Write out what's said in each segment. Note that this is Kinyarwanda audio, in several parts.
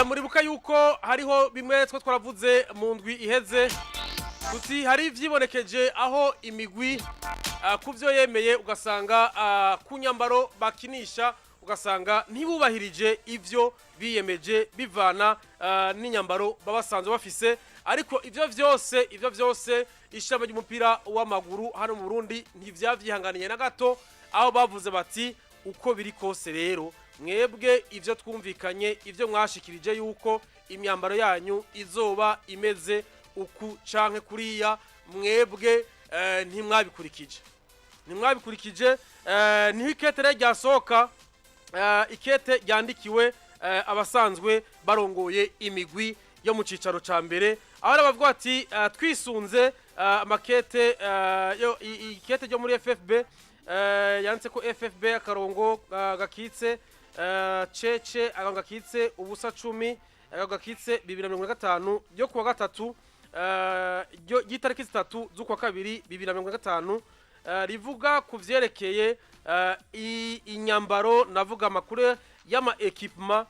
muribuka yuko hariho bimwe twa twaravuze mu ndwi iheze tuti hari ivyibonekeje aho imigwi kuvyo yemeye ugasanga ku nyambaro bakinisha ugasanga ntibubahirije ivyo biyemeje bivana n'inyambaro babasanzwe bafise ariko ivyo vyose ishamba ry'umupira w'amaguru hano mu Burundi ntivyavyihanganiye na gato aho bavuze bati uko biri kose rero mwebwe ivyo twumvikanye ivyo mwashikirije yuko imyambaro yanyu izoba imeze uku canke kuriya mwebwe ntimwabikurikije niho ikete ryasohoka ikete ryandikiwe abasanzwe barongoye imigwi yo mu cicaro ca mbere aho bavuga ati twisunze amakete ikete ryo muri FFB yanditse ko FFB akarongo gakitse cece agakitse ubusa 10 agakitse 2025 ryo kuwa gatatu gitariki 3 z'ukwa kabiri 2025 rivuga kuvyerekeye inyambaro navuga makuru y'ama equipment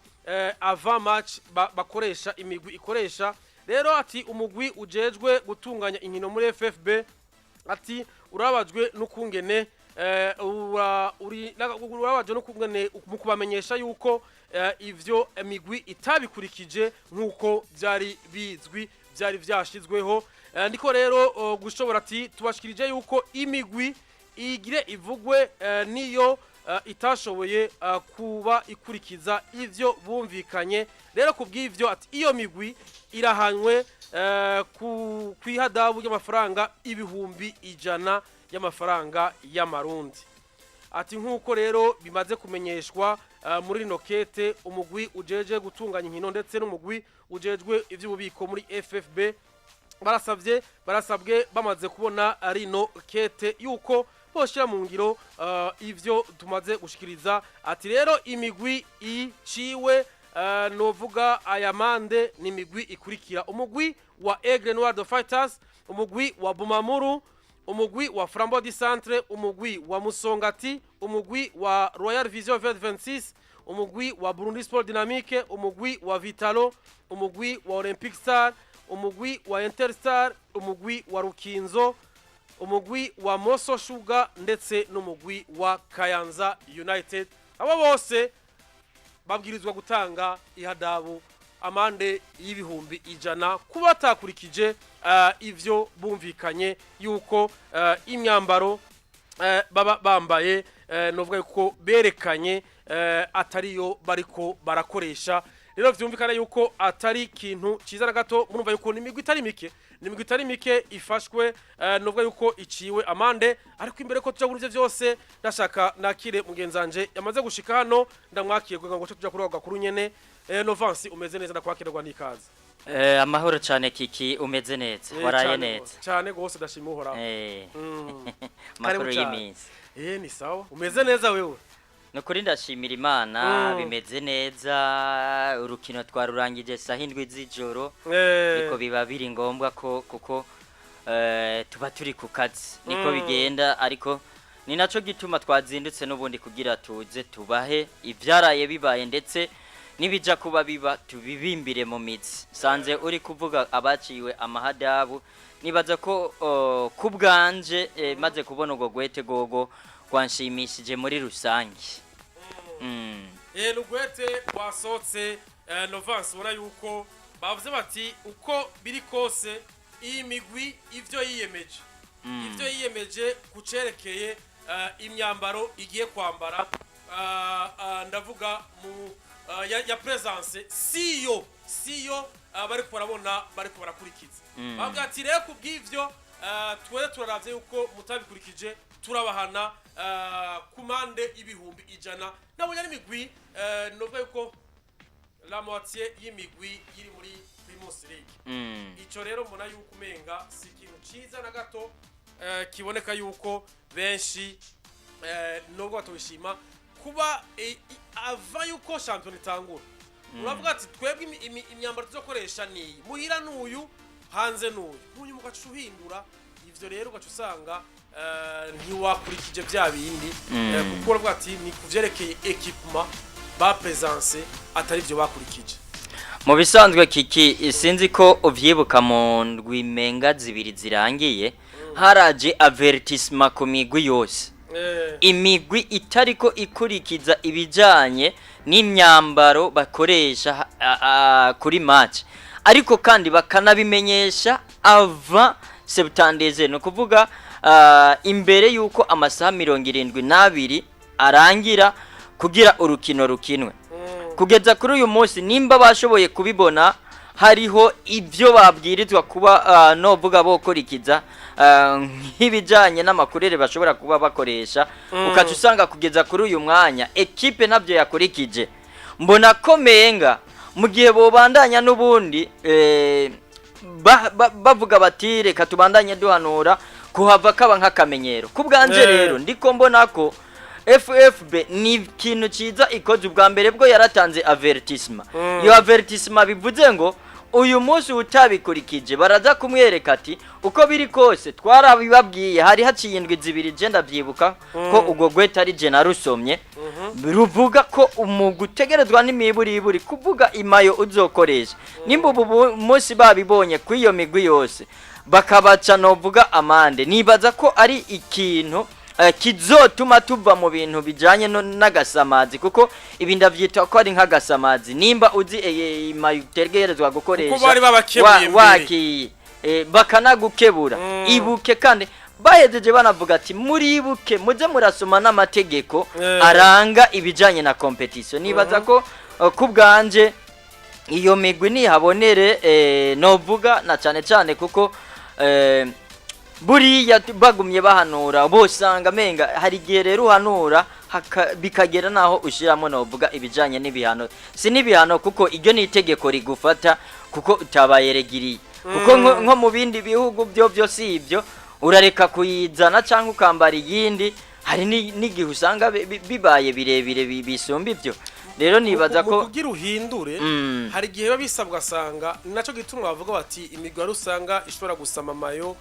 avant match bakoresha imigwi ikoresha rero ati umugwi ujejwe gutunganya inkino muri FFB ati urabajwe n'ukungene urabajwe n'ukungene mu kubamenyesha yuko ivyo imigwi itabikurikije nkuko byari bizwi byari vyashizweho ndiko rero gushobora ati tubashikirije yuko imigwi igire ivugwe niyo itashoboye kuba ikurikiza ivyo bumvikanye rero kubw'ivyo ati iyo migwi irahanywe kwihadabu y'amafaranga ibihumbi 100 y'amafaranga y'amarundi ati nkuko rero bimaze kumenyeshwa muri nokete umugwi ujeje gutunganya inkino ndetse n'umugwi ujejwe ivy'ububiko muri FFB barasabwe bamaze kubona rino kete yuko boshira mu ngiro ivyo tumaze gushikiriza ati rero imigwi iciwe novuga ayamande ni imigwi ikurikira umugwi wa Aigle Noir de Fighters umugwi wa Bumamuru umugwi wa Flambeau du Centre umugwi wa Musongati umugwi wa Royal Vision 2026 umugwi wa Burundi Sport Dynamique umugwi wa Vitalo umugwi wa Olympic Star umugwi wa Interstar umugwi wa Rukinzo umugwi wa Moso Sugar ndetse n'umugwi wa Kayanza United abo bose babwirizwa gutanga ihadabu amande y'ibihumbi 100 kuba takurikije ivyo bumvikanye yuko imyambaro baba bambaye novuga yuko berekanye atariyo bariko barakoresha rero vyumvikana yuko atari kintu ciza na gato murumva yuko nimigwi itari mike ifashwe novuga yuko iciwe amande ariko imbere ko tuja muri vyose ndashaka nakire mugenzanje yamaze gushika hano ndamwakiye ngo tuja kuroga kuri nyene Novansi umeze neza ndakwakirwa n'ikaze amahoro cyane kiki umeze neza waraye neza cyane gose ndashima uhora makuru y'iminsi ni sawa umeze neza wewe nukuri ndashimira Imana bimeze neza urukino twarurangije sahindwi z'ijoro niko biba biri ngombwa ko kuko tuba turi ku kazi niko bigenda ariko ni naco gituma twazindutse n'ubundi kugira tuze tubahe ivyaraye bibaye ndetse nibija kuba biba tubibimbire mu mitsi sanze uri kuvuga abaciwe amahadabu nibaza ko kubwanje maze kubona ugo gwete gogo kwanshimishije muri rusangi Lugwete wasotse Novansi ura yuko bavuze bati uko biri kose iyi migwi ivyo yiyemeje kucerekeye imyambaro igiye kwambara ndavuga mu ya presence siyo bariko barabona bariko barakurikiza bavuga ati rero kubw'ivyo twere turaravye yuko mutabikurikije turabahana kumande ibihumbi 100 nabonye ari migwi novuga yuko la moitié y'imigwi iri muri Primus League ico rero mbona yuko umenga si kintu ciza na gato kiboneka yuko benshi nubwo batubishima kuba ava yuko champion itangura uravuga ati twebwe imyambaro tuzokoresha ni muhira n'uyu hanze n'uyu mugacu uhindura ivyo rero ugacu usanga ntiwakurikije bya bindi kuko uravuga ati ni kuvyerekeye equipment ba presence atari byo bakurikije. Mu bisanzwe kiki sinzi ko uvyibuka mu ndwimenga zibiri zirangiye haraje avertissement ku migwi yose. Imigwi itariko ikurikiza ibijanye n'imyambaro bakoresha kuri match, ariko kandi bakanabimenyesha ava septandeze, no kuvuga imbere yuko amasaha 72 arangira kugira urukino rukinwe. Kugeza kuri uyu munsi nimba bashoboye kubibona hariho ibyo babwirizwa kuba novuga bokurikiza nk'ibijanye n'amakurere bashobora kuba bakoresha, ukaca usanga kugeza kuri uyu mwanya equipe nabyo yakurikije. Mbona ko menga mu gihe bobandanya n'ubundi bavuga bati reka tubandanye duhanura kuhava kaba nk'akamenyero. Kubwanje rero ndiko mbona ko FFB ni ikintu ciza ikoze ubwa mbere bwo yaratanze avertissement. Iyo avertissement bivuze ngo uyu munsi utabikurikije baraza kumwereka ati uko biri kose twarabibabwiye, hari haciye indwi zibiri je ndavyibuka ko ugo gweta ari je narusomye ruvuga ko umugutegerezwa n'imiburiburi kuvuga imayo uzokoresha. Nimba ubu munsi babibonye kwiyo migwi yose bakabaca novuga amande, nibaza ko ari ikintu kizotuma tuva mu bintu bijanye n'agasamazi, kuko ibi ndavyita ko ari nk'agasamazi. Nimba uzi imayo utegerezwa gukoresha waki bakanagukebura ibuke, kandi bahejeje banavuga ati muribuke muze murasoma n'amategeko aranga ibijanye na competition. Nibaza ko kubwanje iyo migwi nihabonere novuga na cyane kuko buriya bagumye bahanura bosanga menga hari gihe rero uhanura bikagera naho ushiramo novuga ibijanye n'ibihano. Si n'ibihano kuko iryo ni itegeko rigufata kuko utabayeregiriye, kuko nko mu bindi bihugu byo byose ibyo urareka kuyizana cyangwa ukambara iyindi, hari n'igihe usanga bibaye birebire bisumba ibyo. Rero nibaza ko kugira uhindure hari gihe babisabwa sanga naco gituma bavuga bati imigwi rusanga ishobora gusama mayo,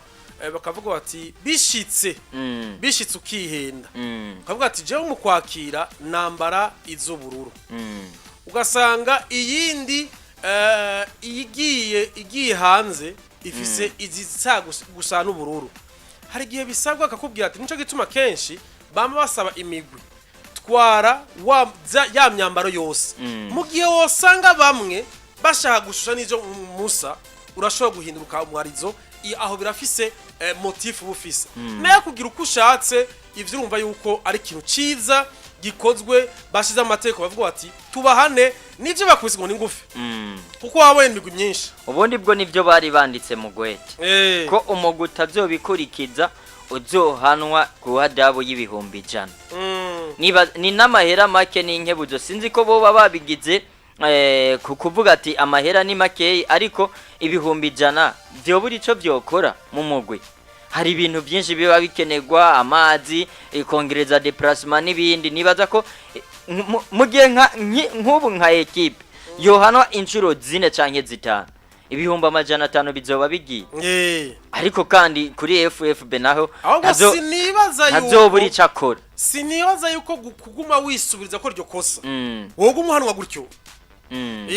bakavuga bati bishitse ukihenda, bakavuga ati jewe mu kwakira nambara iz'ubururu, ugasanga iyindi igiye hanze ifise izisa gusa n'ubururu. Hari gihe bisabwa akakubwira ati nico gituma kenshi bama basaba imigwi twara ya myambaro yose. Mu gihe wosanga bamwe bashaka gushusha n'izo musa, urashobora guhinduka umwarizo aho birafise motif bufise nayo kugira uko ushatse. Ivyo urumva yuko ari ikintu ciza gikozwe, bashize amateko bavuga bati tubahane nivyo bakubise ngo ni ngufi, kuko wabonye imigwi myinshi ubundi bwo nivyo bari banditse mu gwete ko umuguta azobikurikiza uzohanwa kuhadabu y'ibihumbi 100. Ni n'amahera make n'inkebuzo, sinzi ko boba babigize kuvuga ati amahera ni makeyi, ariko ibihumbi 100 byo buri cyo byokora mu mugwi. Hari ibintu byinshi biba bikenerwa, amazi, kongereza déplacement n'ibindi. Nibaza ko mu gihe nk'ubu nka equipe yohanwa inshuro 4 canke 5, ibihumbi 500 bizoba bigiye. Ariko kandi kuri FFB naho hazoburi cakora. Sinibaza yuko kuguma wisubiriza ko ryo kosa woga umuhanwa gutyo,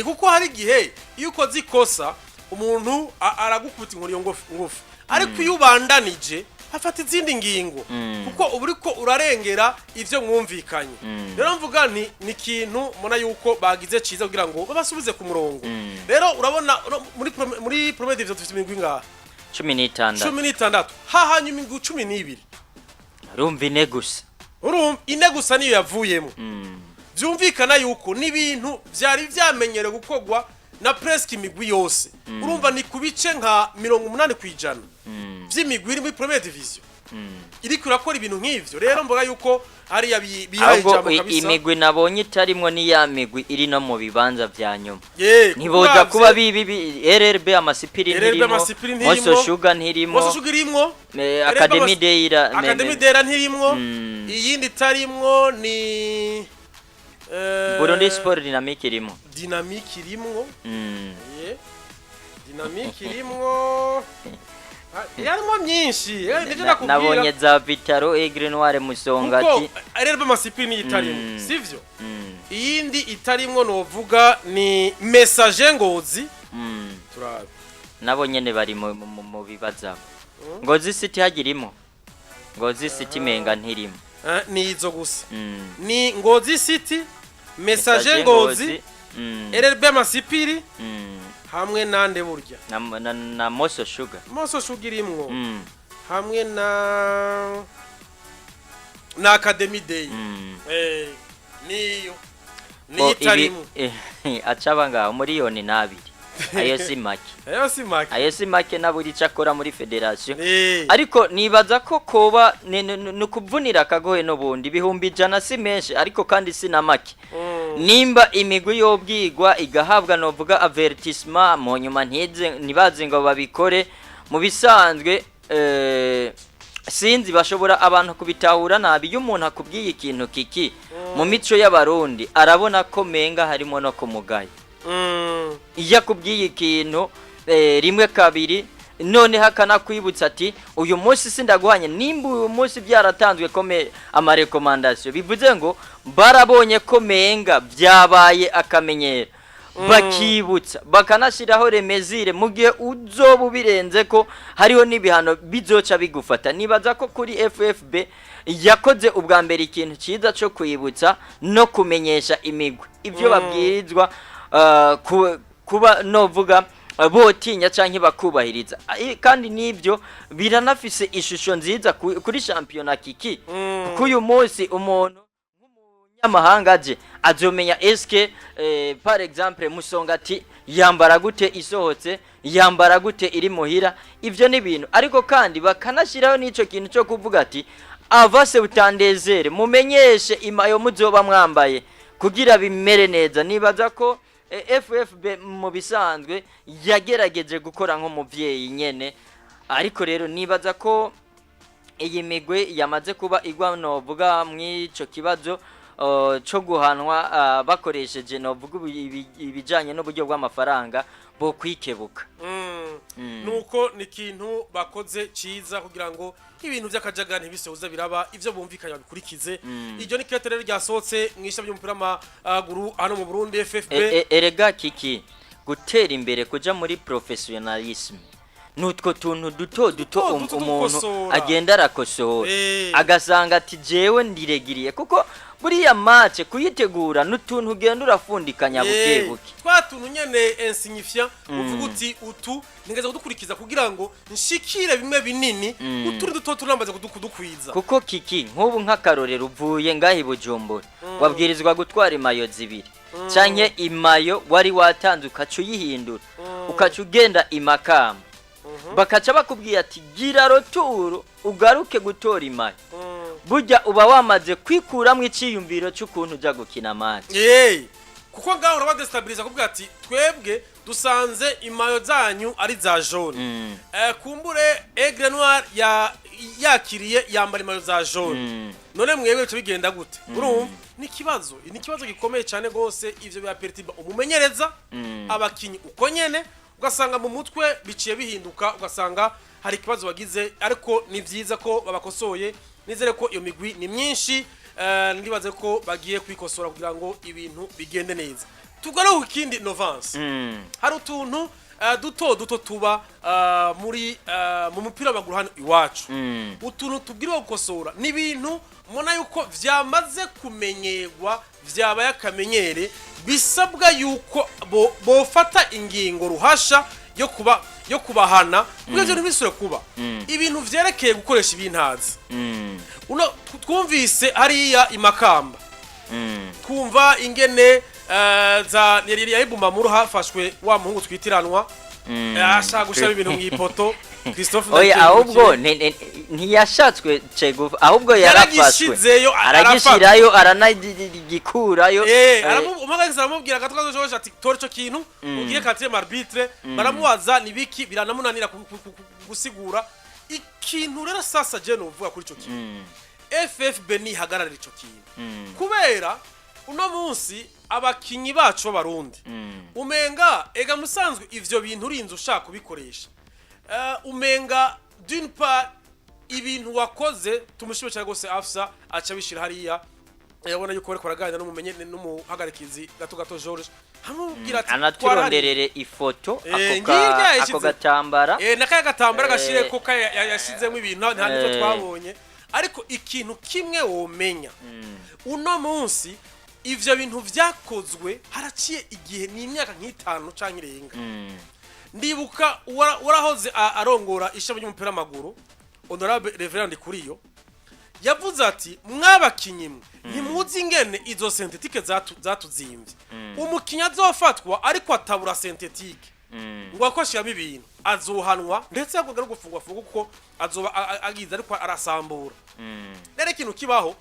kuko hari gihe yuko zikosa umuntu aragukuta inkuru ngufu, ariko iyo ubandanije hafata izindi ngingo, kuko uburiko urarengera ivyo mwumvikanye. Rero mvuga ni ikintu mona yuko bagize ciza kugira ngo babasubize ku murongo. Rero urabona muri premier division dufite imigwi ngaha 16 hahanyuma imigwi 12, urumva ine gusa, ine gusa niyo yavuyemo. Byumvikana yuko n'ibintu byari byamenyere gukogwa na presque imigwi yose. Urumva ni kubice nka 80% by'imigwi iri muri premier division iriko irakora ibintu nk'ivyo. Rero mvuga yuko hari bihaye jambo kabisa. Imigwi nabonye itarimwo ni ya migwi iri no mu bibanza vya nyuma. Niboza kuba bibi RRB amasipiri ntirimo, Moso Sugar ntirimo, Moso Sugar irimo, Academy Deira ntirimwo, iyindi tarimwo ni Burundi Sport Dynamique irimo. Dynamique irimo. Dynamique irimo. yarimo myinshi nabonye za Vitaro Aigle Noire Musongati arebe Masipi ni itarimo sivyo iyindi itarimwo novuga ni Message Ngozi turabe nabo nyene bari mu bibaza Ngozi City hagirimo Ngozi City menga ntirimo ni izo gusa ni Ngozi City Message Ngozi RB Masipiri hamwe nande burya na Moso Sugar irimwo hamwe na Academy Day niyo ni itarimo acabanga miliyoni nabiri ayo si make naburi cakora muri federation ariko nibaza ko koba nukuvunira kagohe no bundi bihumbi jana si menshi ariko kandi si na make nimba imigwi yobwigwa igahabwa novuga avertissement mu nyuma ntibaze ngo babikore mu bisanzwe sinzi bashobora abantu kubitahura nabi iyo umuntu akubwiye ikintu kiki mu mico y'abarundi arabona ko menga harimo no kumugaya iyo akubwiye ikintu rimwe kabiri none hakana kwibutsa ati uyu munsi sindaguhanye nimba uyu munsi byaratanzwe ko ama recommandation bivuze ngo barabonye ko menga byabaye akamenyera bakibutsa bakanashiraho remezire mu gihe uzoba ubirenze ko hariho n'ibihano bizoca bigufata nibaza ko kuri FFB yakoze ubwa mbere ikintu ciza cyo kwibutsa no kumenyesha imigwi ivyo babwirizwa kuba novuga botinya canke bakubahiriza kandi nibyo biranafise ishusho nziza kuri championnat kiki kuko uyu munsi umuntu nk'umunyamahanga aje azomenya eske par exemple Musongati yambara gute isohotse yambara gute iri muhira ivyo ni ibintu ariko kandi bakanashiraho n'ico kintu cyo kuvuga ati avase utandezere mumenyeshe imayo muzoba mwambaye kugira bimere neza nibaza ko FFB mu bisanzwe yagerageje gukora nk'umuvyeyi nyene ariko rero nibaza ko iyi migwe yamaze kuba igwa novuga mwico kibazo cyo guhanwa bakoresheje novuga ibijanye n'uburyo bw'amafaranga bo kwikebuka nuko ni kintu bakoze ciza kugira ngo ibintu by'akajagana ntibisoza biraba ivyo bumvikanye babikurikize iryo ni kete rero ryasohotse mwisha by'umupira w'amaguru hano mu Burundi FFB erega kiki gutera imbere kuja muri professionalism nutwo tuntu duto umuntu agenda arakosora agasanga ati jewe ndiregiriye kuko buriya match kuyitegura n'utuntu ugenda urafundikanya bukebuke twatuntu nyene insignifiant uvuga uti utu nigeze kudukurikiza kugira ngo nshikire bimwe binini uturi duto turambaze kudukwiza kuko kiki nk'ubu nk'akarorero uvuye ngahi Bujumbura wabwirizwa gutwara imayo zibiri canke imayo wari watanze ukacu yihindura ukacu ugenda imakamba bakaca bakubwiye ati gira roturo ugaruke gutora imayo burya uba wamaze kwikuramwe iciyumviro cy'ukuntu uja gukina match kuko ngaho urabadestabiliza kubwa ati twebwe dusanze imayo zanyu ari za jaune kumbure Aigle Noire yakiriye yambara imayo za jaune none mwebwe cyo bigenda gute urumva ni kibazo gikomeye cyane gose ivyo bya pertiba umumenyereza abakinyi uko nyene ugasanga mu mutwe biciye bihinduka ugasanga hari kibazo bagize ariko ni vyiza ko babakosoye nizere ko iyo migwi ni myinshi ndibaze ko bagiye kwikosora kugira ngo ibintu bigende neza tugore ukindi Novance hari utuntu duto tuba muri mu mupira w'amaguru hano iwacu utuntu tubwirwa gukosora ni ibintu mubona yuko vyamaze kumenyerwa vyabaye akamenyere bisabwa yuko bofata ingingo ruhasha yo kubahana kuko ntibisure kuba ibintu vyerekeye gukoresha ibintazi twumvise hariya imakamba twumva ingene za yayibumba mu hafashwe wa muhungu twitiranwa ashaka gushira ibintu mu ipoto Christophe oya ahubwo ntiyashatswe cego ahubwo yarafashwe aragishirayo aranagikurayo umuganga aramubwira gatwazo George ati tori cyo kintu ugiye quatrième arbitre baramubaza nibiki biranamunanira gusigura ikintu rero sasa je no uvuga kuri cyo kintu FFB ni hagarara ico kintu kubera uno munsi abakinyi bacu b'abarundi umenga ega musanzwe ivyo bintu urinze ushaka kubikoresha umenga d'une part ibintu wakoze tumushime cyane gose afsa aca bishira hariya yabona yuko bariko baraganira n'umuhagarikizi gato George hamubwira ati anaturonderere ifoto ako gatambara nakaya gatambara gashire ko yashizemo ibintu nta nivyo twabonye ariko ikintu kimwe womenya uno munsi ivyo bintu vyakozwe haraciye igihe ni imyaka nk'itanu canke irenga ndibuka warahoze arongora ishami ry'umupira w'amaguru honorable reverend Kuriyo yavuze ati mwabakinyimwe ntimuzi ingene izo synthetique zatuzimvye umukinya azofatwa ariko atabura synthetique ngo akoshiramo ibintu azohanwa ndetse agomba no gufungwa kuko azoba agize ariko arasambura rero ikintu kibaho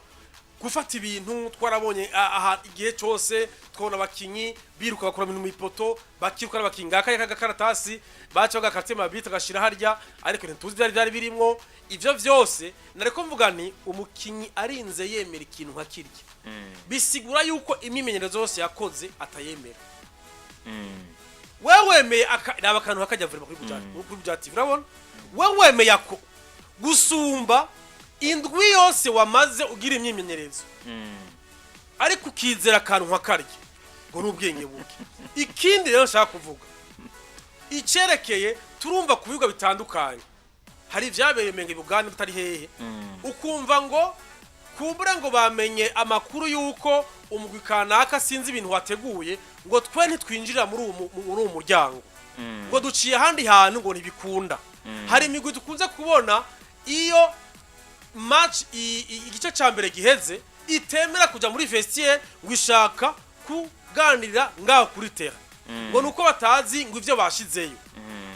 gufata ibintu twarabonye aha igihe cyose twona abakinyi biruka bakora ibintu mu ipoto bakiruka n'abakinga akakaratasi baca bagakatema bita gashira harya ariko ntuzi byari birimwo ivyo vyose nareko mvuga ni umukinyi arinze yemera ikintu nkakirya bisigura yuko imimenyerezo yose yakoze atayemera wemeye akantu hakajya vurema kuri bujati urabona wemeye ako gusumba indwi yose wamaze ugira imyimenyerezo ariko ukizera akantu nkakarya ngo n'ubwenge buke ikindi rero nshaka kuvuga icerekeye turumva ku bigo bitandukanye hari ivyabereye menge Buganda tutari hehe ukumva ngo kumbura ngo bamenye amakuru yuko umugwi kanaka sinzi ibintu wateguye ngo twe ntitwinjira muri uwo muryango ngo duciye handi hantu ngo nibikunda hari imigwi dukunze kubona iyo match igice cyambere giheze itemera kuja muri vestiaire ngo ishaka kuganirira ngaho kuri terra ngo nuko batazi ngo ivyo bashizeyo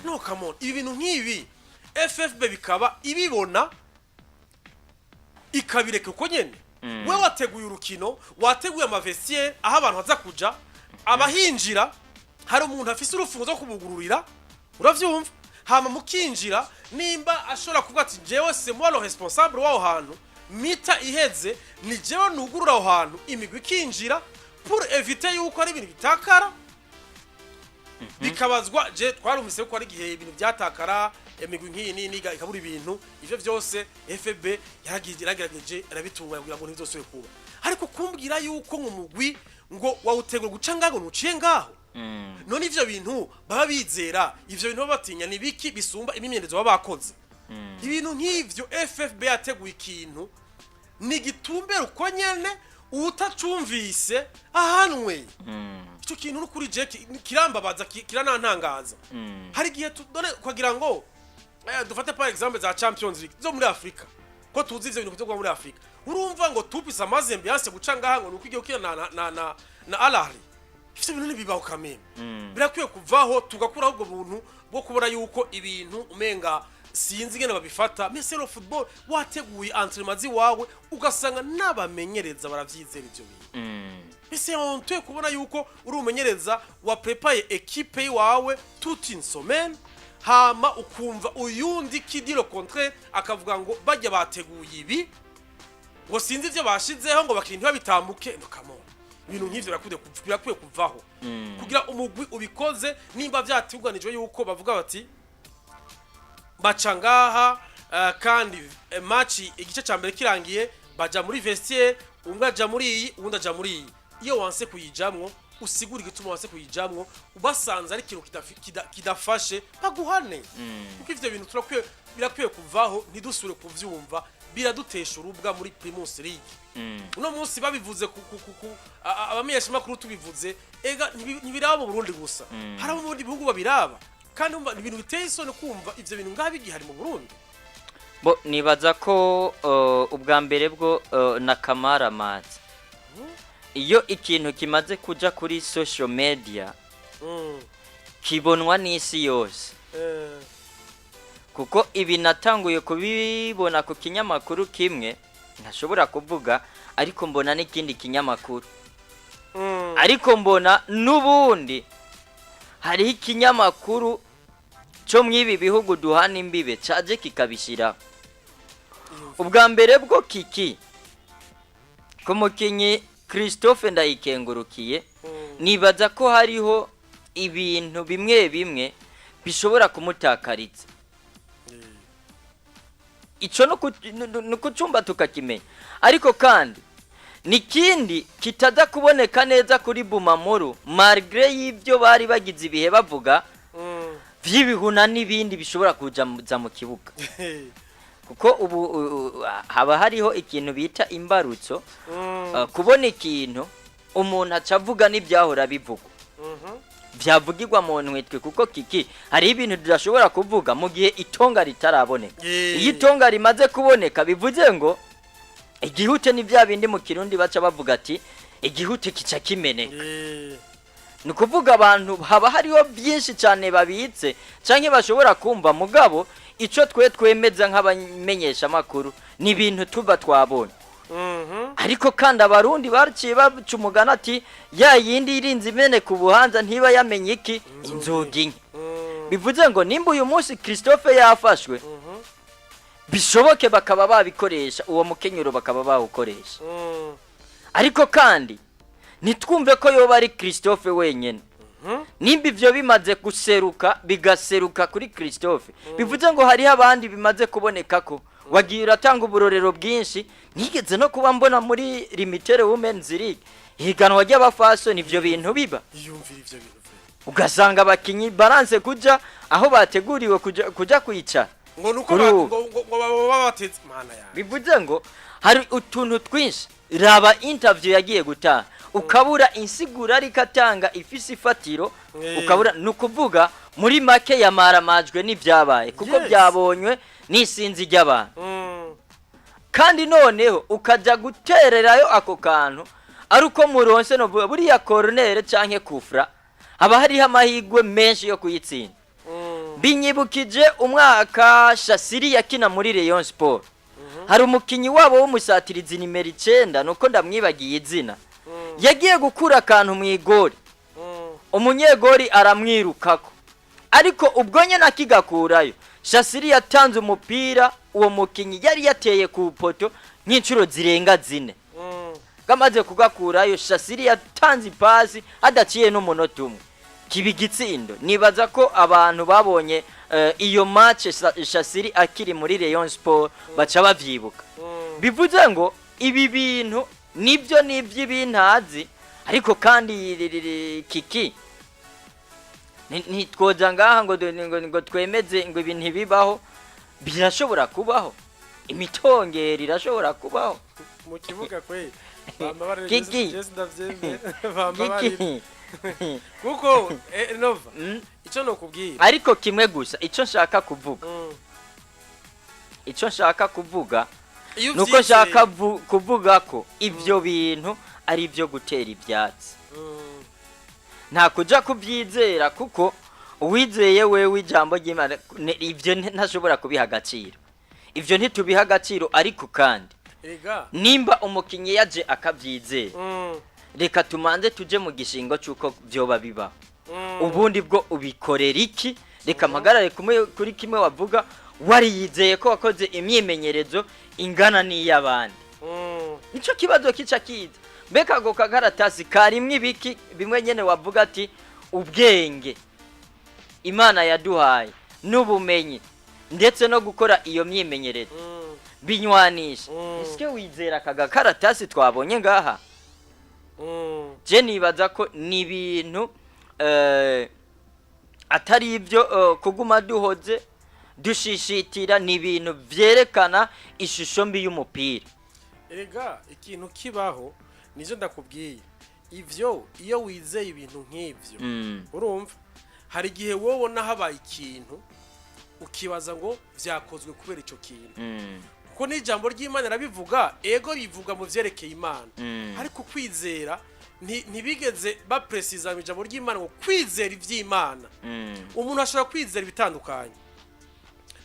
no come on ibi bintu nk'ibi FFB bikaba ibibona ikabireka uko nyene we wateguye urukino wateguye amavestiaire aho abantu baza kuja abahinjira hari umuntu afise urufunzo kubugururira uravyumva hama mukinjira nimba ashobora kuvuga ati jewe c'est moi le responsable waho hantu mita iheze ni jewe nugurura aho hantu imigwi kinjira pour éviter yuko ari ibintu bitakara bikabazwa je twarumvise ko ari gihe ibintu byatakara imigwi nk'iyi niga ikabura ibintu ivyo vyose FB yaragerageje arabitunganya kugira ngo ntivyose kuba ariko kumbwira yuko nk'umugwi ngo wawutegura guca ngago nuciye ngaho none ivyo bintu baba bizera ivyo bintu batinya ni biki bisumba imimyendezo babakoze ibintu nk'ivyo FFB yateguye ikintu ni gitumbera uko nyene utacumvise ahanwe icyo kintu n'ukuri je kirambabaza kiranantangaza hari gihe tudone kugira ngo dufate par exemple za Champions League zo muri Afrika ko tuzi ivyo bintu byo muri Afrika urumva ngo tupisa amazembe yanse guca ngaha ngo nuko igiye ukina na Al-Ahli ifite ibintu nibibaho kameme birakwiye kuvaho tugakuraho ubwo buntu bwo kubura yuko ibintu umenga sinzi ngene babifata mais le football wateguye entraînement wawe ugasanga nabamenyereza baravyizera ivyo bintu ese ontuye kubona yuko uri umenyereza wa prepare equipe wawe toute une semaine hama ukumva uyundi kidi le contraire akavuga ngo bajya bateguye ibi ngo sinzi ivyo bashizeho ngo bakintu babitambuke no kamo ibintu nk'ivyo birakwiye kuvaho kugira umugwi ubikoze nimba vyatuganijwe yuko bavuga bati bacangaha kandi match igice cyambere kirangiye baja muri vestiaire umwe aja muri iyi uwundi aja muri iyi iyo wanse kuyijamwo usigura igituma wanse kuyijamwo ubasanze ari kintu kidafashe baguhane kuko ivyo bintu birakwiye kuvaho ntidusubire kuvyumva biradutesha urubwa muri Primus League uno munsi babivuze abamenyesha makuru tubivuze ega ntibiraba mu Burundi gusa hari mu bundi bihugu babiraba kandi ibintu biteye isoni kumva ivyo bintu ngabi gihari mu Burundi bo nibaza ko ubwa mbere bwo na Kamara Mati iyo ikintu kimaze kuja kuri social media kibonwa n'isi yose kuko ibi natanguye kubibona ku kinyamakuru kimwe ntashobora kuvuga ariko mbona n'ikindi kinyamakuru ariko mbona n'ubundi hari ikinyamakuru cyo mwibi bihugu duhana imbibe caje kikabishira ubwa mbere bwo kiki kumukinyi Christophe ndayikengurukiye nibaza ko hariho ibintu bimwe bishobora kumutakariza ico no kucumba tukakimenya ariko kandi nikindi kitaza kuboneka neza kuri Bumamuru malgré y'ibyo bari bagize ibihe bavuga vy'ibihuna n'ibindi bishobora kuja mu kibuga kuko ubu haba hariho ikintu bita imbarutso kubona ikintu umuntu acavuga n'ibyahora bivugwa byavugirwa mu ntwetwe kuko kiki hari ibintu tudashobora kuvuga mu gihe itonga ritaraboneka iyo itonga rimaze kuboneka bivuze ngo igihute ni bya bindi mu kirundi baca bavuga ati igihute kica kimeneka ni kuvuga abantu haba hariho byinshi cyane babitse canke bashobora kumva mugabo ico twemeza nk'abamenyesha makuru ni ibintu tuba twabonye ariko kandi abarundi barciye baca umugana ati ya yindi irinze imene ku buhanza ntiba yamenye iki inzogi nke bivuze ngo nimba uyu munsi Christophe yafashwe bishoboke bakaba babikoresha uwo mukenyero bakaba bawukoresha ariko kandi nitwumve ko yoba ari Christophe wenyene nimba ivyo bimaze guseruka bigaseruka kuri Christophe bivuze ngo hari abandi bimaze kuboneka ko wagiye uratanga uburorero bwinshi nigeze no kuba mbona muri Limited Women's League higanwa ry'abafaso nivyo bintu biba yumvira ivyo bintu ugasanga abakinyi balance kuja aho bateguriwe kuja kwica ngo nuko ngo babateze mana yawe bivuze ngo hari utuntu twinshi raba interview yagiye gutaha ukabura insigura rikatanga ifisi fatiro ukabura nukuvuga muri make yamaramajwe n'ivyabaye kuko byabonywe nisinzi ry'abantu kandi noneho ukaja gutererayo ako kantu ari uko muronse no buriya corner canke kufra haba hariho amahigwe menshi yo kuyitsinda binyibukije umwaka Shasiri yakina muri Rayon Sport hari umukinyi wabo w'umusatirizi nimero 9 nuko ndamwibagiye izina yagiye gukura akantu mu igori umunyegori aramwirukako ariko ubwo nyene akigakurayo Shasiri yatanze umupira uwo mukinyi yari yateye ku poto nk'incuro zirenga 4 kamaze kugakurayo Shasiri yatanze ipasi adaciye n'umunota umwe kibigitsindo nibaza ko abantu babonye iyo match Shasiri akiri muri Rayon Sport baca bavyibuka bivuze ngo ibi bintu nibyo nivy'ibintazi ariko kandi kiki nitwoza ngaha ngo twemeze ngo ibintu bibaho birashobora kubaho imitongera irashobora kubaho mu kibuga kwe bamba bari kuko Nova ico no kubwira ariko kimwe gusa ico nshaka kuvuga nuko nshaka kuvuga ko ivyo bintu ari byo gutera ibyatsi nta kuja kubyizera kuko uwizeye wewe ijambo ry'Imana ivyo ntashobora kubiha agaciro ivyo ntitubiha agaciro ariko kandi nimba umukinyi yaje akabyizera reka tumanze tuje mu gishingo cyuko byoba biba ubundi bwo ubikorera iki reka mpagarare kuri kimwe wavuga wari yizeye ko wakoze imyimenyerezo ingana n'iy'abandi ico kibazo kica kiza mbeka go kagaratasi karimwe ibiki bimwe nyene wavuga ati ubwenge Imana yaduhaye n'ubumenyi ndetse no gukora iyo myimenyerezo binywanisha iske wizera kagakaratasi twabonye ngaha je nibaza ko ni ibintu atari ibyo kuguma duhoze dushishitira ni ibintu vyerekana ishusho mbi y'umupira erega ikintu kibaho nizo ndakubwiye ivyo iyo wizeye ibintu nk'ivyo urumva hari gihe wobona habaye ikintu ukibaza ngo vyakozwe kubera ico kintu kuko n'ijambo ry'Imana rabivuga ego bivuga mu vyerekeye Imana ariko kwizera ntibigeze bapresiza ijambo ry'Imana ngo kwizera ivy'Imana umuntu ashobora kwizera bitandukanye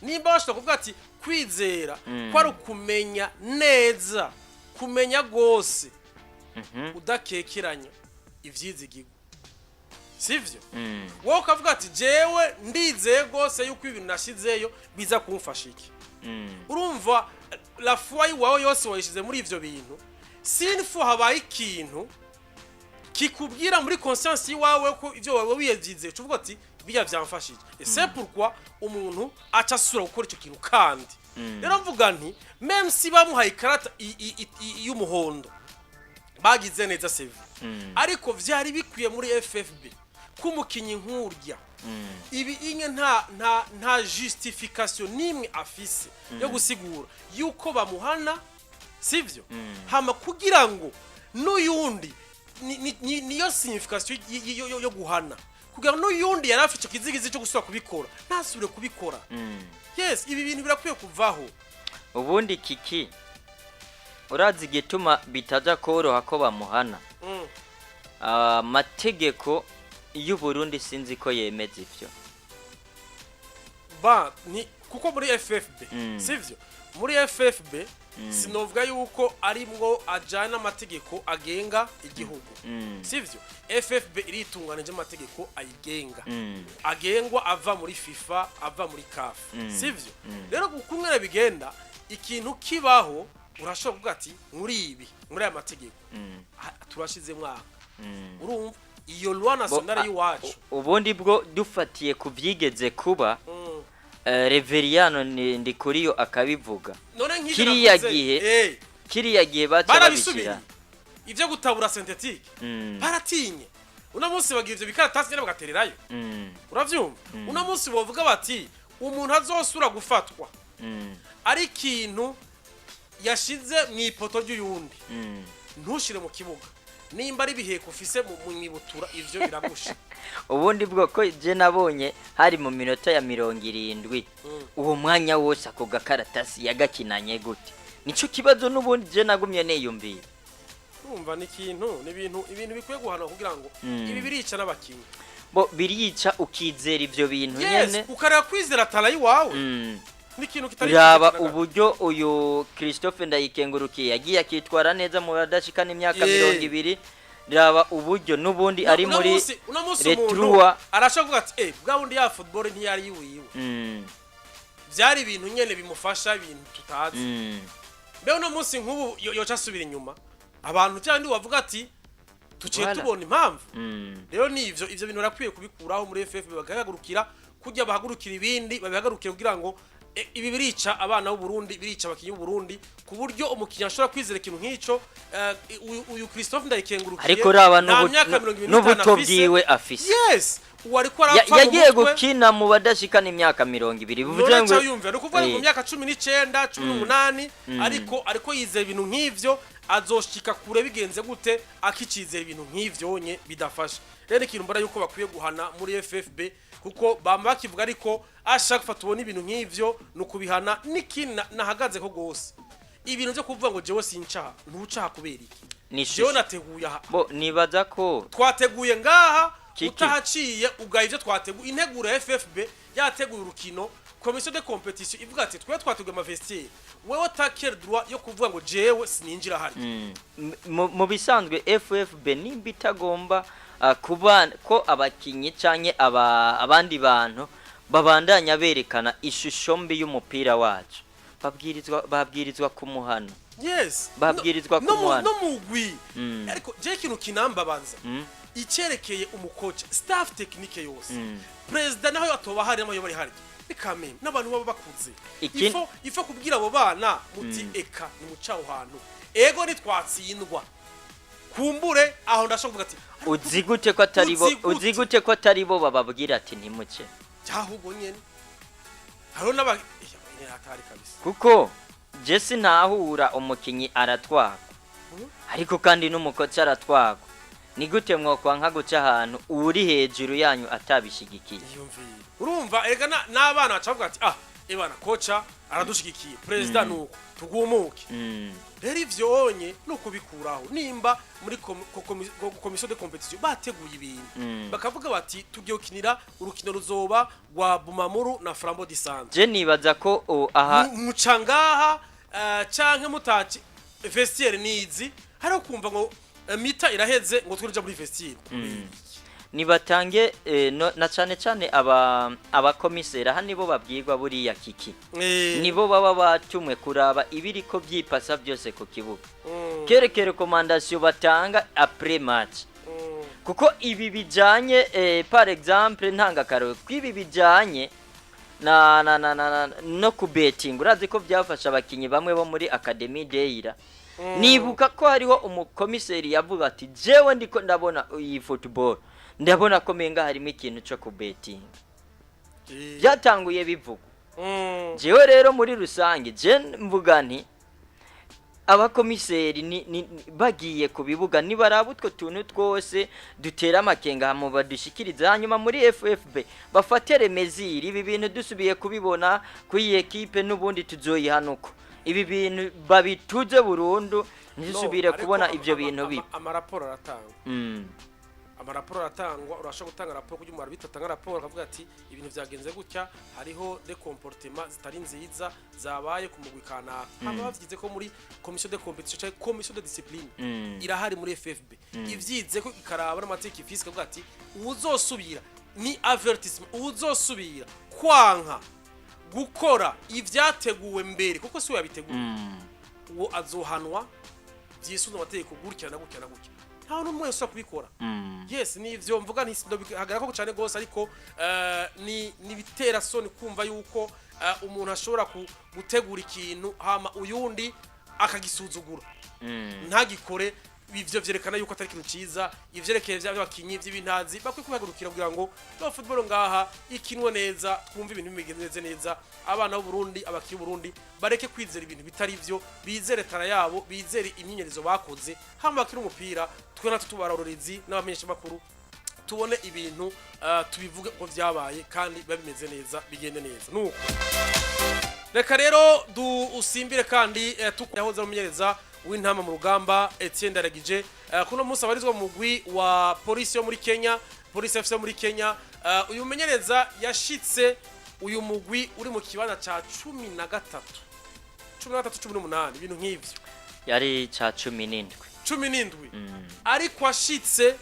nimba bashaka kuvuga ati kwizera kwari kumenya neza kumenya gose udakekeranya ivyizigirwa sivyo wowe ukavuga ati jewe ndizeye gose yuko ibintu nashizeyo biza kumfasha iki urumva la foi wawe yose wayishize muri ivyo bintu sinfu habaye ikintu kikubwira muri conscience yiwawe ko ivyo wawe wiyezize uvuga ati bijya vyamfashije c'est pourquoi umuntu acasura gukora ico kintu kandi rero mvuga nti même si bamuhaye ikarata y'umuhondo bagize neza save ariko vyari bikwiye muri FFB kumukinyi nkurya ibi inye nta justification nimwe afise yo gusigura yuko bamuhana sivyo hama kugira ngo n'uyundi niyo signification yo guhana kugira ngo n'uyundi yari afite kizigizi cyo gusubira kubikora ntasubire kubikora yes ibi bintu birakwiye kuvaho ubundi kiki urazi gituma bitaja koroha ko bamuhana amategeko y'u Burundi sinzi ko yemeza ivyo ni kuko muri FFB sivyo muri FFB sinovuga yuko arimwo ajana amategeko agenga igihugu sivyo FFB iritunganije amategeko ayigenga agengwa ava muri FIFA ava muri CAF sivyo rero kukumwere bigenda ikintu kibaho urashobora kuvuga ati muri aya mategeko turashize mwaka urumva iyo loi nationale yiwacu ubundi bwo dufatiye kuvyigeze kuba Reveriano ndi kuriyo akabivuga kiriya gihe batabishira ivyo gutabura synthetique baratinye una munsi bagira ivyo bikaratasi nyene bagatererayo uravyumva una munsi bovuga bati umuntu azosura gufatwa ari ikintu yashize mwipoto ry'uyundi ntushire mu kibuga nimba ari biheko ufise mu mibutura ivyo biragusha ubundi bwoko je nabonye hari mu minota ya 70 uwo mwanya wose ako gakaratasi yagakinanye gute nico kibazo n'ubundi je nagumye neyumvira urumva ni ikintu ni ibintu bikwiye guhana kugira ngo ibi birica n'abakinyi bo birica ukizera ivyo bintu nyene ukareka kwizera tala yiwawe n'ikintu kitari raba uburyo uyu Christophe Ndayikengurukiye yagiye akitwara neza mu badashikana imyaka 200 raba uburyo nubundi ari muri retrua arashavuga ati bwa bundi ya football ntiyari yiwiwe byari ibintu nyene bimufasha ibintu tutazi mbe uno munsi nk'ubu yoca asubira inyuma abantu cyandi wavuga ati tuciye tubona impamvu rero nivyo bintu rakwiye kubikuraho muri FFB bagahagurukira kujya bahagurukira ibindi babihagarukire kugira ngo ibi birica abana b'u Burundi birica abakinyi b'u Burundi ku buryo umukinya ashobora kwizera ikintu nk'ico uyu Christophe Ndayikengurukiye ariko raba n'ubuto bwiwe afise yes wari ko arapfa yagiye gukina mu badashikana imyaka 200 bivuze ngo yumva no kuvuga mu myaka 19 18 ariko yizera ibintu nk'ivyo azoshika kure bigenze gute akicizera ibintu nk'ivyo nye bidafasha rero ikintu mbara yuko bakwiye guhana muri FFB kuko bamba bakivuga ariko ashaka gufata ubona ibintu nk'ivyo no kubihana n'ikina nahagaze ko gose ibintu byo kuvuga ngo jewe sincaha ntucaha kubera iki jewe nateguye aha bo nibaza ko twateguye ngaha utahaciye ugaye ivyo twateguye integura FFB yateguye urukino commission de competition ivuga ati twe twateguye amavestiaire wewe taker droit yo kuvuga ngo jewe sininjira hari mu bisanzwe FFB nimba itagomba kuba ko abakinyi canke abandi bantu babandanya berekana ishusho mbi y'umupira wacu babwirizwa kumuhana yes babwirizwa kumuhana no mugwi ariko je kintu kinambabanza icerekeye umukocha staff technique yose president naho yatoba hari naho bari hari bikame n'abantu baba bakuze ifo kubwira abo bana muti eka ni mucaho hantu ego nitwatsindwa kumbure aho ndashaka ati uzigute ko atari bo bababwira ati ntimuce cyahubwo nyene haro n'aba atari kabisa kuko Jesse ntahura umukinyi aratwagwa ariko kandi n'umukoca aratwagwa ni gute mwokwa nka guca ahantu uri hejuru yanyu atabishigikiye urumva ega n'abana bacavuga ati ebana kocha aradushigikiye president nuko tugumuke rero ivyo onye nuko bikuraho nimba muri commission de competition bateguye ibintu bakavuga bati tugiye ukinira urukino ruzoba rwa Bumamuru na Flambeau du Centre je nibaza ko aha mucangaha canke mutaci vestiaire nizi hari kumva ngo mita iraheze ngo twirija muri vestiaire nibatange na cyane abakomisera hani bo babwirwa buriya kiki nibo baba batumwe kuraba ibiriko byipasa byose ku kibuga kerekere recommandation batanga après match kuko ibi bijanye par exemple ntangakaro kwibi bijanye no kubeting urazi ko byafasha abakinyi bamwe bo muri Academy Deira nibuka ko hariho umukomiseri yavuga ati jewe ndiko ndabona iyi football ndabona ko menga harimo ikintu cyo kubeting byatanguye bivuga jewe rero muri rusange je mvuga nti abakomiseri bagiye kubibuga nibarabutwe tuntu twose dutera amakenga mu badushikiriza hanyuma muri FFB bafatere meziri ibi bintu dusubiye kubibona kuri equipe n'ubundi tuzoyihanuko ibi bintu babituze burundu ntisubire kubona ivyo bintu bibi amaraporo aratanga amaraporo aratangwa urashaka gutanga raporo kugira umuntu bitatanga raporo akavuga ati ibintu byagenze gutya hariho de comportement zitari nziza zabaye ku mugwi kanaka haba bavugize ko muri commission de competition cyangwa commission de discipline irahari muri FFB ivyize ko ikaraba n'amategeko fisika avuga ati uzosubira ni avertissement uzosubira kwanka gukora ivyateguwe mbere kuko si yabiteguye uwo azohanwa byisuno amategeko gutya na gutya na gutya nta n'umwe ushobora kubikora yes ni ivyo mvuga ntihagarara ko cyane gose ariko ni bitera soni kumva yuko umuntu ashobora gutegura ikintu hama uyundi akagisuzugura ntagikore ivyo vyerekana yuko atari ikintu ciza ivyerekeye by'abakinyi by'ibintazi bakwiye kubagurukira kugira ngo no football ngaha ikinwe neza twumva ibintu bigenze neza abana b'u Burundi abakiyi b'u Burundi bareke kwizera ibintu bitari byo bizere tara yabo bizere imyinyerezo bakoze hama bakira umupira twe natwe tubarorerezi n'abamenyesha makuru tubone ibintu tubivuge ko vyabaye kandi babimeze neza bigende neza nuko reka rero usimbire kandi tukuyahoza mumenyereza w'intama mu rugamba Etienne Daragije kuno munsi abarizwa mu mugwi wa polisi yo muri Kenya polisi FC muri Kenya uyu mumenyereza yashitse uyu mugwi uri mu kibanza ca 13 18 ibintu nk'ivyo yari ca 17 ariko ashitse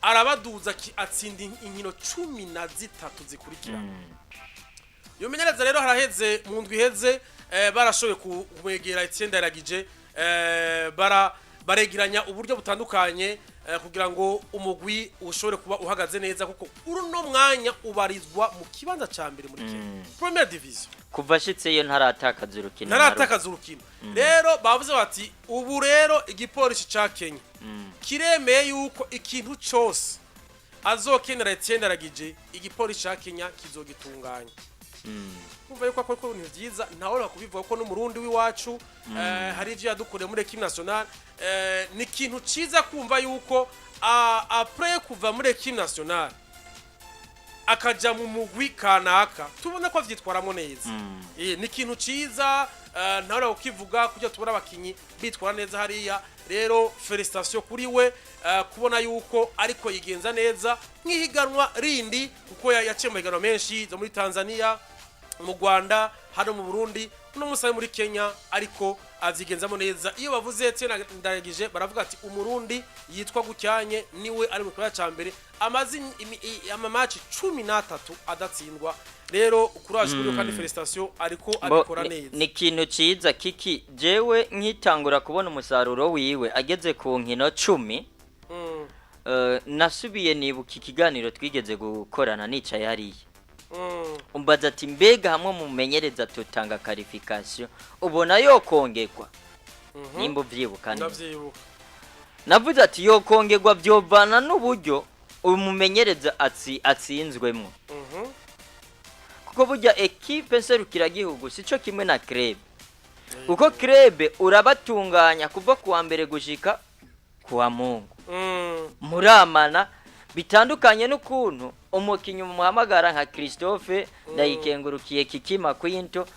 arabaduza atsinda inkino 13 zikurikirana uyu mumenyereza rero haraheze mu ndwi heze barashoboye kumwegera Etienne Daragije baregeranya uburyo butandukanye kugira ngo umugwi ushobore kuba uhagaze neza kuko uruno mwanya ubarizwa mu kibanza ca mbere muri Kenya Premier Division kuva shitse yo ntaratakaza urukino rero bavuze bati ubu rero igipolisi ca Kenya kiremeye yuko ikintu cyose azokenera Etienne Daragije igipolisi ca Kenya kizogitunganya kumva yuko akora ibintu byiza ntawe kubivuga ko n'umurundi w'iwacu hari ivyo yadukoreye muri equipe nationale ni ikintu ciza kumva yuko après kuva muri equipe nationale akaja mu mugwi kanaka tubona ko vyitwaramo neza ni ikintu ciza ntawe kukivuga kujya tubona abakinyi bitwara neza hariya rero felicitation kuri we kubona yuko ariko yigenza neza nk'ihiganwa rindi kuko yaciye mu higanwa menshi zo muri Tanzania mu Rwanda hano mu Burundi no musaye muri Kenya ariko avyigenzamo neza iyo bavuze Etienne Daragije baravuga ati umurundi yitwa gucyanye niwe ari mu kwa cyambere amazi amamatch 13 adatsindwa rero kuraje kuri kandi felicitation ariko abikora neza ni kintu ciza kiki jewe nkitangura kubona umusaruro wiwe ageze ku nkino 10 nasubiye nibuka ikiganiro twigeze gukorana nicaye hariya umbaza ati mbega hamwe mumenyereza tutanga qualification ubona yo kongegwa nimba vyibuka ndavyibuka navuze ati yo kongegwa byovana n'uburyo umumenyereza atsinzwemo kuko burya equipe serukira gihugu sico kimwe na club kuko club urabatunganya kuva kuwa mbere gushika kuwa Mungu muramana bitandukanye n'ukuntu umukinyi muhamagara nka Christophe ndayikengurukiye kikima kwinto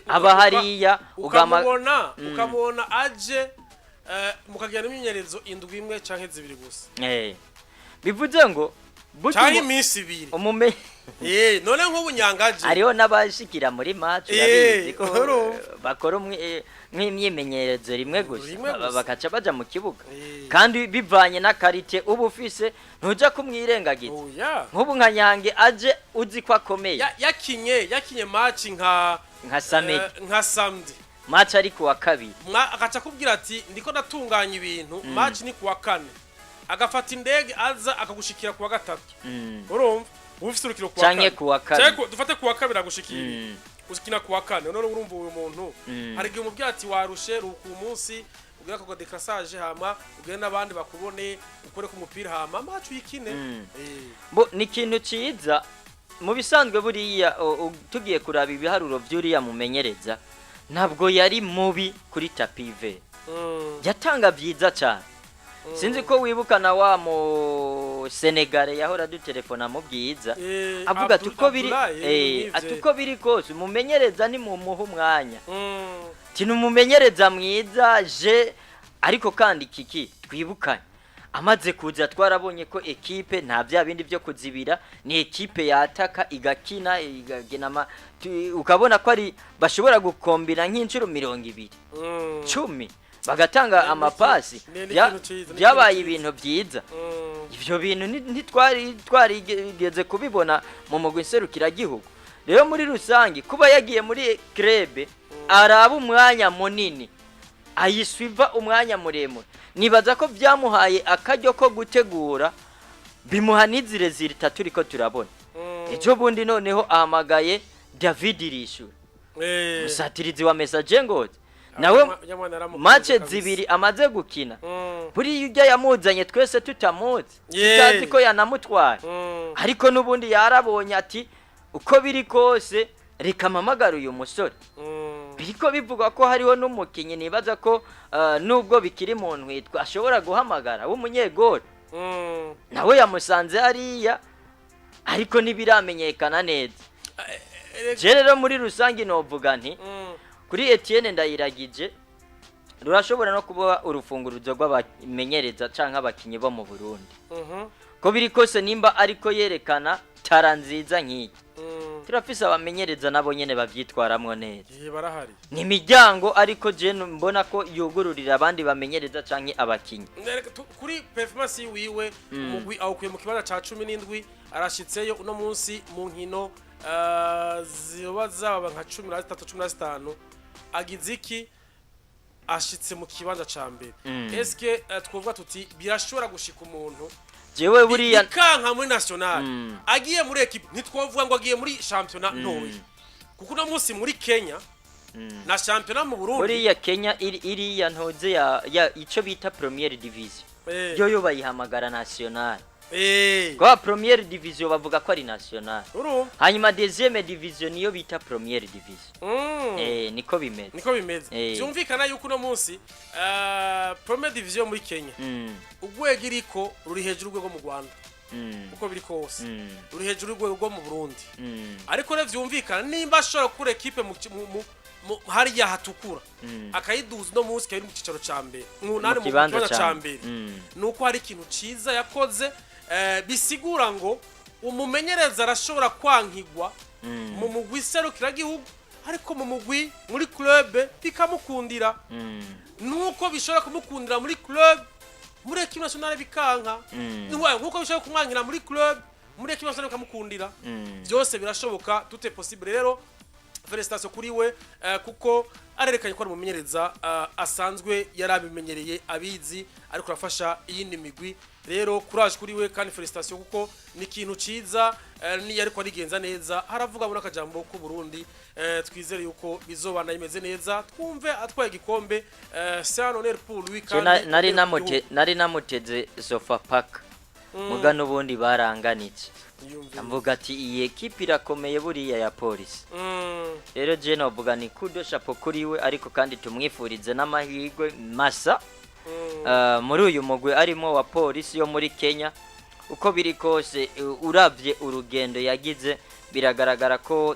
aba hariya ukamubona aje mukagira n'imyenyerezo indwi imwe canke zibiri gusa bivuze ngo cyari iminsi ibiri none nk'ubunyangaje ariho n'abashikira muri match urabizi ko bakora nk'imyimenyerezo rimwe gusa bakaca baja mu kibuga kandi bivanye na karite ubu ufise ntuja kumwirengagiza nk'ubu nka Nyange aje uzi ko akomeye yakinye match nka samedi match ari kuwa kabiri akaca kubwira ati ndiko natunganya ibintu match ni kuwa kane agafata indege aza akagushikira kuwa gatatu urumva ufite urukino kuwa canke kuwa kane dufate kuwa kabiri agushikira usikina kuwa kane none urumva uyu muntu hari gihe umubwira ati warushe ruku munsi ugira ko decrassage hama ugire nabandi bakubone ukore ku mupira hama macu yikine bo ni kintu ciza mu bisanzwe buriya tugiye kuraba ibiharuro by'uriya mumenyereza ntabwo yari mubi kuri tapive yatanga byiza cyane sinzi ko wibukana wa mu Senegal yahora dutelefona mu byiza avuga atuko biri kose umumenyereza ni mu muhu mwanya tinu umumenyereza mwiza je ariko kandi kiki twibukanye amaze kuza twarabonye ko ekipe nta bya bindi byo kuzibira ni ekipe yataka igakina igagena ukabona ko ari bashobora gukombina nk'incuro 200 10 bagatanga amapasi byabaye ibintu byiza ivyo bintu ntitwarigeze kubibona mu mugwi nserukira gihugu rero muri rusangi kuba yagiye muri club araba umwanya munini ayiswiva umwanya muremure nibaza ko byamuhaye akaryo ko gutegura bimuha n'izire zirita turiko turabona ejo bundi noneho ahamagaye David Rishu musatirizi wa message ngoze nawe match zibiri amaze gukina buri yujya yamuzanye twese tutamuzi tutazi ko yanamutwaye ariko nubundi yarabonye ati uko biri kose reka mamagara uyu musore biriko bivuga ko hariho n'umukinyi nibaza ko nubwo bikiri mu ntwitwa ashobora guhamagara w'umunyegori nawe yamusanze hariya ariko nibiramenyekana neza je rero muri rusangi novuga nti kuri Etienne Ndayiragije rurashobora no kuba urufunguruzo rw'abamenyereza canke abakinyi bo mu Burundi ko biri kose nimba ariko yerekana tara nziza nk'iki turafise abamenyereza nabo nyene bavyitwaramwo neza barahari ni miryango ariko je mbona ko yugururira abandi bamenyereza canke abakinyi kuri performance wiwe umugwi awukuye mu kibanza ca 17 arashitseyo uno munsi mu nkino ziba zaba nka 13 15 agize iki ashitse mu kibanza ca mbere eske twovuga tuti birashobora gushika umuntu jewe buriya kanka muri national agiye muri equipe ntitwovuga ngo agiye muri championnat ntoyi kuko no munsi muri Kenya na championnat mu Burundi buriya Kenya iriya ntoze ya ico bita première division yo bayihamagara national kwa première division bavuga ko ari national hanyuma deuxième division niyo bita première division niko bimeze byumvikana yuko no munsi première division muri Kenya ugwego iriko ruri hejuru rwego mu Rwanda uko biri kose ruri hejuru rwego mu Burundi ariko rero byumvikana nimba ashobora kure equipe mu hariya hatukura akayiduza no munsi kari mu cicaro ca mbere nari mu kibanza ca mbere nuko hari ikintu ciza yakoze bisigura ngo umumenyereza arashobora kwankigwa mu mugwi serukira gihugu ariko mu mugwi muri club bikamukundira nuko bishobora kumukundira muri club muri equipe nationale bikanka nuko bishobora kumwankira muri club muri equipe nationale bikamukundira byose birashoboka tout est possible rero félicitations kuri we kuko arerekanye ko ari umumenyereza asanzwe yarabimenyereye abizi ariko rafasha iyindi migwi rero courage kuri we kandi félicitations kuko ni kintu ciza ni ariko arigenza neza haravuga muri akajambo ku Burundi twizere yuko bizobana imeze neza twumve atwaye igikombe c'est un honneur pour lui kandi nari namuteze sofa pack mugano bundi baranganitse amvuga ati iyi equipe irakomeye buriya ya police rero je novuga ni kudo chapeau kuri we ariko kandi tumwifurize n'amahirwe masa muri uyu mugwe arimo wa police yo muri Kenya uko biri kose uravye urugendo yagize biragaragara ko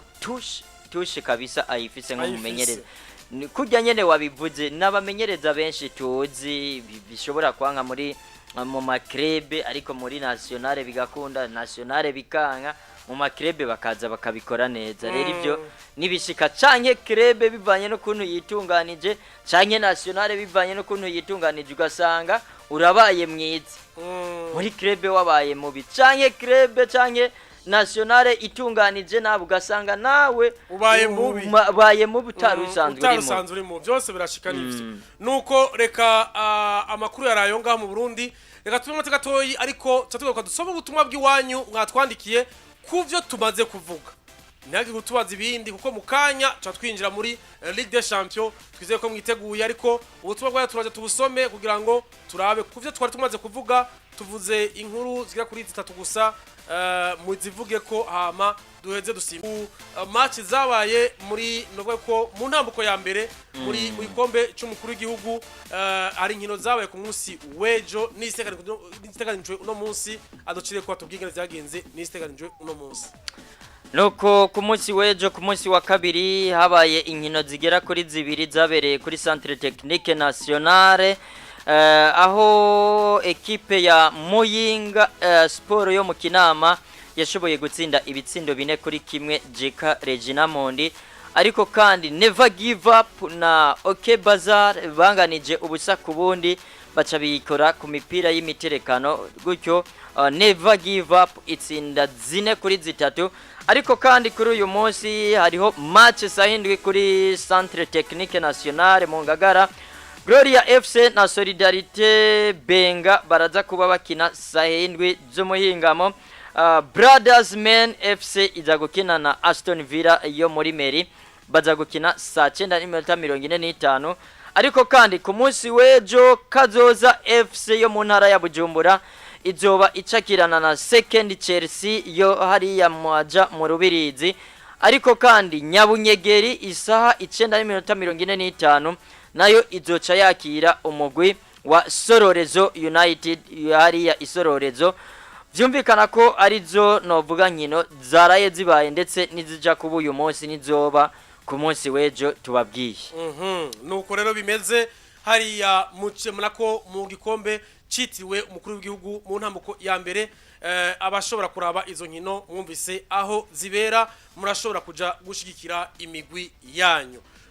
tushe kabisa ayifise nk'umumenyereza kujya nyene wabivuze n'abamenyereza benshi tuzi bishobora kwanka muri mu makrebe ariko muri nationale bigakunda nationale bikanka mu makrebe bakaza bakabikora neza rero ivyo nibishika canke krebe bivanye no kuntu yitunganije canke nationale bivanye no kuntu yitunganije ugasanga urabaye mwiza muri krebe wabaye mubi canke krebe canke nationale itunganije nabo ugasanga nawe ubaye mubi utarusanzwe urimo byose birashika n'ivyo nuko reka amakuru yarayo ngaho mu Burundi reka tubimwe gatoyi ariko cyatugaruka dusoma ubutumwa bw'iwanyu mwatwandikiye kuvyo tumaze kuvuga ntihagire gutubaza ibindi kuko mu kanya twinjira muri Ligue des Champions twizeye ko mwiteguye ariko ubutumwa bwayo turaje tubusome kugira ngo turabe kuvyo twari tumaze kuvuga tuvuze inkuru zigira kuri 3 gusa muzivuge ko hama duheze dusimba match zabaye muri novuga ko mu ntambuko ya mbere muri ikombe cy'umukuru w'igihugu ari inkino zabaye ku munsi wejo n'isiteganijwe uno munsi adocire ko batubwigene byagenze n'isiteganijwe uno munsi nuko ku munsi wejo ku munsi wa kabiri habaye inkino zigera kuri zibiri zabereye kuri Centre Technique Nationale aho ekipe ya Muyinga Sport yo mu Kinama yashoboye gutsinda ibitsindo 4-1 Jeka Regina Mondi ariko kandi Never Give Up na OK Bazar banganije ubusa ku bundi baca bikora ku mipira y'imiterekano gutyo Never Give Up itsinda 4-3 ariko kandi kuri uyu munsi hariho match sahindwi kuri Centre Technique Nationale mu Ngagara Gloria FC na Solidarité Benga baraza kuba bakina sahindwi z'umuhingamo Brothers Men FC iza gukina na Aston Villa yo muri Meri baza gukina saa 9:45 ariko kandi ku munsi wejo Kazoza FC yo mu ntara ya Bujumbura izoba icakirana na Second Chelsea yo hariya mwaja mu Rubirizi ariko kandi Nyabunyegeri isaha 9:45 nayo izoca yakira umugwi wa Sororezo United hariya Isororezo vyumvikana ko arizo novuga nkino zaraye zibaye ndetse nizija kuba uyu munsi nizoba ku munsi wejo tubabwiye nuko rero bimeze hariya munako mu gikombe citiriwe umukuru w'igihugu mu ntambuko ya mbere abashobora kuraba izo nkino mwumvise aho zibera murashobora kuja gushigikira imigwi yanyu